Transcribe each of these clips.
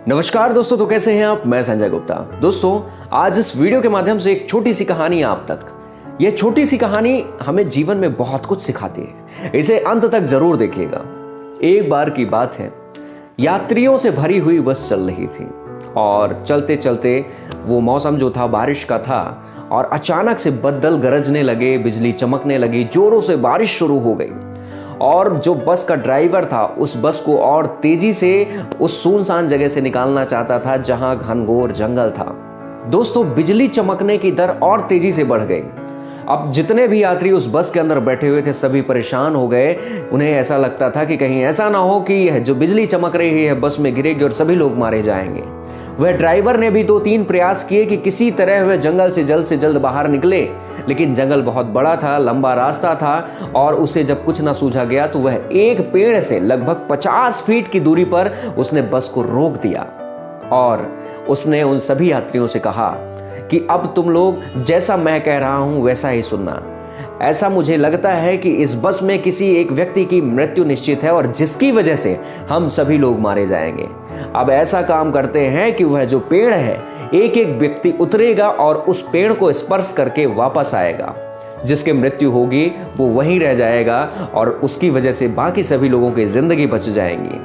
नमस्कार दोस्तों, तो कैसे हैं आप। मैं संजय गुप्ता। दोस्तों, आज इस वीडियो के माध्यम से एक छोटी सी कहानी आप तक। यह छोटी सी कहानी हमें जीवन में बहुत कुछ सिखाती है। इसे अंत तक जरूर देखिएगा। एक बार की बात है, यात्रियों से भरी हुई बस चल रही थी और चलते चलते वो मौसम जो था बारिश का था और अचानक से बदल गरजने लगे, बिजली चमकने लगी, जोरों से बारिश शुरू हो गई और जो बस का ड्राइवर था उस बस को और तेजी से उस सुनसान जगह से निकालना चाहता था जहां घनघोर जंगल था। दोस्तों, बिजली चमकने की दर और तेजी से बढ़ गई। अब जितने भी यात्री उस बस के अंदर बैठे हुए थे सभी परेशान हो गए। उन्हें ऐसा लगता था कि कहीं ऐसा ना हो कि यह जो बिजली चमक रही है बस में गिरेगी और सभी लोग मारे जाएंगे। वह ड्राइवर ने भी 2-3 प्रयास किए कि किसी तरह वह जंगल से जल्द बाहर निकले, लेकिन जंगल बहुत बड़ा था, लंबा रास्ता था और उसे जब कुछ ना सूझा गया तो वह एक पेड़ से लगभग 50 फीट की दूरी पर उसने बस को रोक दिया और उसने उन सभी यात्रियों से कहा कि अब तुम लोग जैसा मैं कह रहा हूं वैसा ही सुनना। ऐसा मुझे लगता है कि इस बस में किसी एक व्यक्ति की मृत्यु निश्चित है और जिसकी वजह से हम सभी लोग मारे जाएंगे। अब ऐसा काम करते हैं कि वह जो पेड़ है, एक एक व्यक्ति उतरेगा और उस पेड़ को स्पर्श करके वापस आएगा। जिसकी मृत्यु होगी वो वहीं रह जाएगा और उसकी वजह से बाकी सभी लोगों की जिंदगी बच जाएंगी।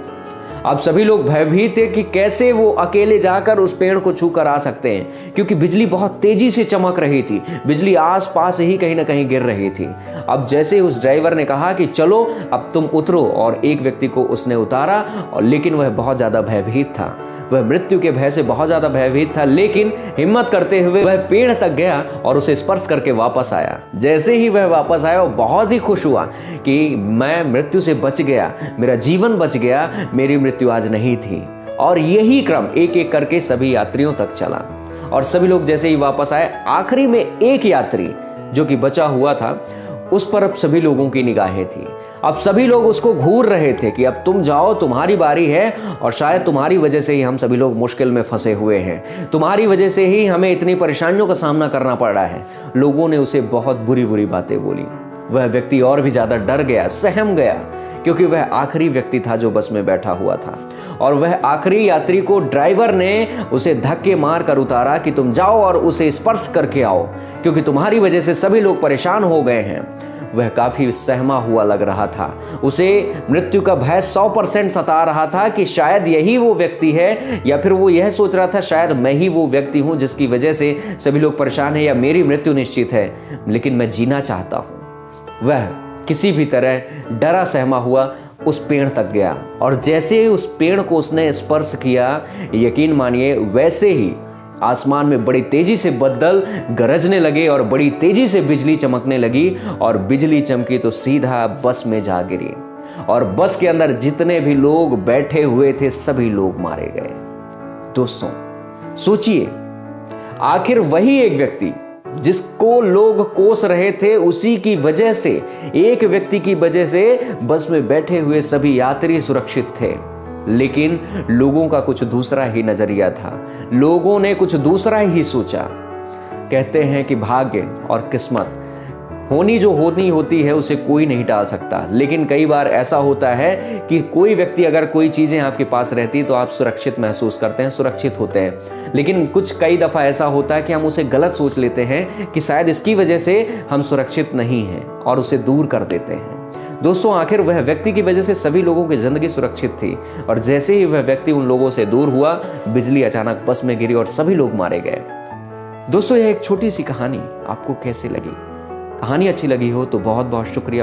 अब सभी लोग भयभीत थे कि कैसे वो अकेले जाकर उस पेड़ को छू कर आ सकते हैं, क्योंकि बिजली बहुत तेजी से चमक रही थी। बिजली आसपास ही कहीं ना कहीं गिर रही थी। अब जैसे उस ड्राइवर ने कहा कि चलो अब तुम उतरो और एक व्यक्ति को उसने उतारा, और लेकिन वह बहुत ज्यादा भयभीत था। वह मृत्यु के भय से बहुत ज्यादा भयभीत था, लेकिन हिम्मत करते हुए वह पेड़ तक गया और उसे स्पर्श करके वापस आया। जैसे ही वह वापस आया वो बहुत ही खुश हुआ कि मैं मृत्यु से बच गया, मेरा जीवन बच गया, मेरी मृत्यु आज नहीं थी। और यही क्रम एक एक करके सभी यात्रियों तक चला और सभी लोग जैसे ही वापस आए, आखिरी में एक यात्री जो कि बचा हुआ था उस पर अब सभी लोगों की निगाहें थी। अब सभी लोग उसको घूर रहे थे कि अब तुम जाओ, तुम्हारी बारी है और शायद तुम्हारी वजह से ही हम सभी लोग मुश्किल में फंसे हुए हैं, तुम्हारी वजह से ही हमें इतनी परेशानियों का सामना करना पड़ रहा है। लोगों ने उसे बहुत बुरी बुरी बातें बोली। वह व्यक्ति और भी ज्यादा डर गया, सहम गया, क्योंकि वह आखिरी व्यक्ति था जो बस में बैठा हुआ था और वह आखिरी यात्री को ड्राइवर ने उसे धक्के मार कर उतारा कि तुम जाओ और उसे स्पर्श करके आओ, क्योंकि तुम्हारी वजह से सभी लोग परेशान हो गए हैं। वह काफी सहमा हुआ लग रहा था। उसे मृत्यु का भय 100% सता रहा था कि शायद यही वो व्यक्ति है, या फिर वो यह सोच रहा था शायद मैं ही वो व्यक्ति हूं जिसकी वजह से सभी लोग परेशान हैं, या मेरी मृत्यु निश्चित है, लेकिन मैं जीना चाहता हूं। वह किसी भी तरह डरा सहमा हुआ उस पेड़ तक गया और जैसे ही उस पेड़ को उसने स्पर्श किया, यकीन मानिए वैसे ही आसमान में बड़ी तेजी से बदल गरजने लगे और बड़ी तेजी से बिजली चमकने लगी और बिजली चमकी तो सीधा बस में जा गिरी और बस के अंदर जितने भी लोग बैठे हुए थे सभी लोग मारे गए। दोस्तों, सोचिए, आखिर वही एक व्यक्ति जिसको लोग कोस रहे थे, उसी की वजह से, एक व्यक्ति की वजह से बस में बैठे हुए सभी यात्री सुरक्षित थे। लेकिन लोगों का कुछ दूसरा ही नजरिया था, लोगों ने कुछ दूसरा ही सोचा। कहते हैं कि भाग्य और किस्मत जो होती है उसे कोई नहीं टाल सकता, लेकिन कई बार ऐसा होता है कि कोई व्यक्ति, अगर कोई चीजें आपके पास रहती तो आप सुरक्षित महसूस करते हैं, सुरक्षित होते हैं, लेकिन कई दफा ऐसा होता है कि हम उसे गलत सोच लेते हैं कि शायद इसकी वजह से हम सुरक्षित नहीं हैं और उसे दूर कर देते हैं। दोस्तों, आखिर वह व्यक्ति की वजह से सभी लोगों की जिंदगी सुरक्षित थी और जैसे ही वह व्यक्ति उन लोगों से दूर हुआ, बिजली अचानक बस में गिरी और सभी लोग मारे गए। दोस्तों, यह एक छोटी सी कहानी आपको कैसी लगी? कहानी अच्छी लगी हो तो बहुत बहुत शुक्रिया।